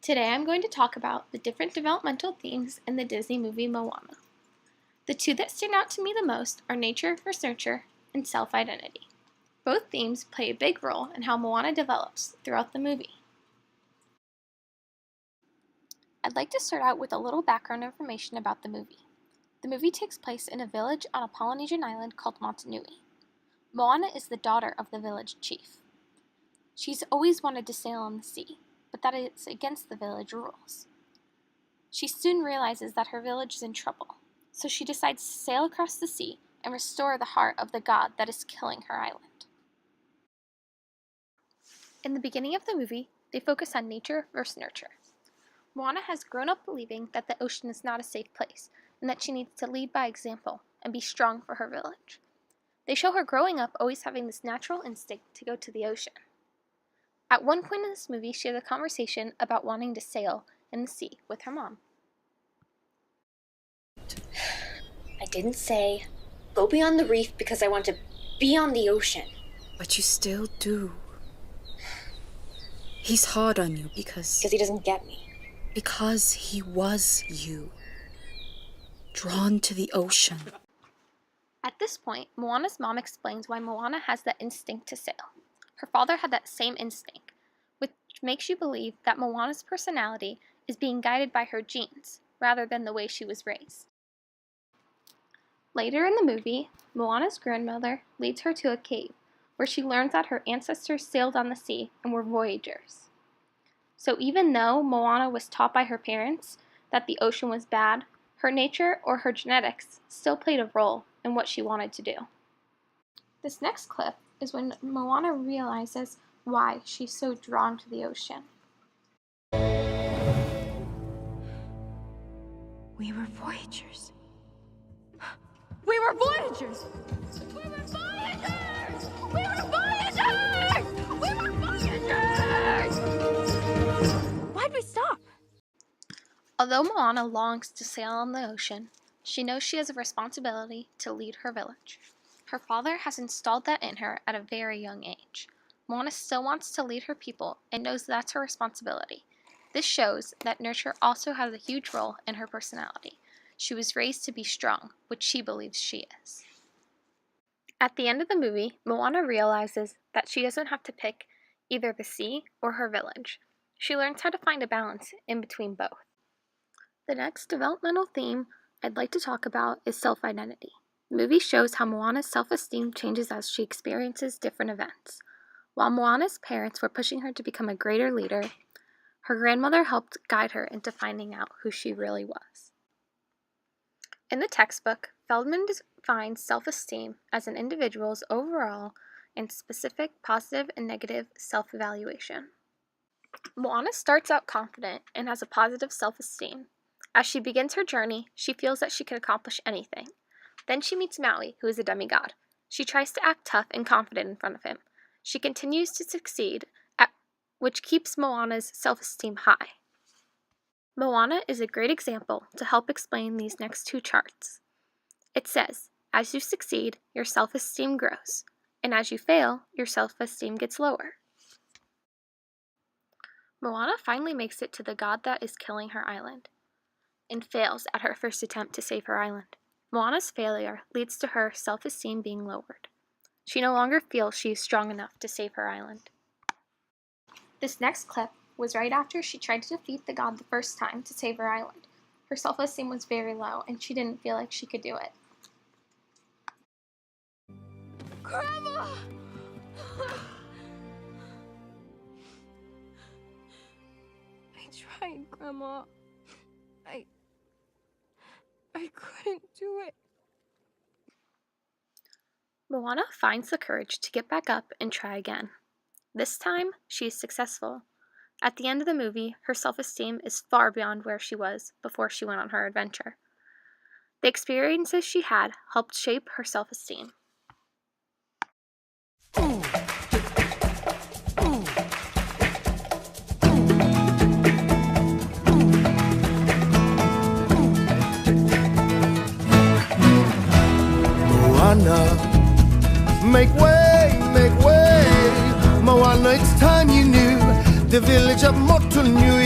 Today I'm going to talk about the different developmental themes in the Disney movie Moana. The two that stand out to me the most are nature versus nurture and self-identity. Both themes play a big role in how Moana develops throughout the movie. I'd like to start out with a little background information about the movie. The movie takes place in a village on a Polynesian island called Motunui. Moana is the daughter of the village chief. She's always wanted to sail on the sea, but that is against the village rules. She soon realizes that her village is in trouble, so she decides to sail across the sea and restore the heart of the god that is killing her island. In the beginning of the movie, they focus on nature versus nurture. Moana has grown up believing that the ocean is not a safe place and that she needs to lead by example and be strong for her village. They show her growing up always having this natural instinct to go to the ocean. At one point in this movie, she has a conversation about wanting to sail in the sea with her mom. I didn't say, go beyond the reef because I want to be on the ocean. But you still do. He's hard on you because Because he doesn't get me. Because he was you. Drawn to the ocean. At this point, Moana's mom explains why Moana has that instinct to sail. Her father had that same instinct, which makes you believe that Moana's personality is being guided by her genes, rather than the way she was raised. Later in the movie, Moana's grandmother leads her to a cave, where she learns that her ancestors sailed on the sea and were voyagers. So even though Moana was taught by her parents that the ocean was bad, her nature or her genetics still played a role in what she wanted to do. This next clip is when Moana realizes why she's so drawn to the ocean. We were voyagers. We were voyagers! We were voyagers! We were voyagers! We were voyagers! Why'd we stop? Although Moana longs to sail on the ocean, she knows she has a responsibility to lead her village. Her father has installed that in her at a very young age. Moana still wants to lead her people and knows that's her responsibility. This shows that nurture also has a huge role in her personality. She was raised to be strong, which she believes she is. At the end of the movie, Moana realizes that she doesn't have to pick either the sea or her village. She learns how to find a balance in between both. The next developmental theme I'd like to talk about is self-identity. The movie shows how Moana's self-esteem changes as she experiences different events. While Moana's parents were pushing her to become a greater leader, her grandmother helped guide her into finding out who she really was. In the textbook, Feldman defines self-esteem as an individual's overall and specific positive and negative self-evaluation. Moana starts out confident and has a positive self-esteem. As she begins her journey, she feels that she can accomplish anything. Then she meets Maui, who is a demigod. She tries to act tough and confident in front of him. She continues to succeed, which keeps Moana's self-esteem high. Moana is a great example to help explain these next two charts. It says, as you succeed, your self-esteem grows, and as you fail, your self-esteem gets lower. Moana finally makes it to the god that is killing her island, and fails at her first attempt to save her island. Moana's failure leads to her self-esteem being lowered. She no longer feels she is strong enough to save her island. This next clip was right after she tried to defeat the god the first time to save her island. Her self-esteem was very low, and she didn't feel like she could do it. Grandma! I tried, Grandma. I couldn't do it. Moana finds the courage to get back up and try again. This time, she is successful. At the end of the movie, her self-esteem is far beyond where she was before she went on her adventure. The experiences she had helped shape her self-esteem. Moana, make way, make way. Moana, it's time you knew the village of Motunui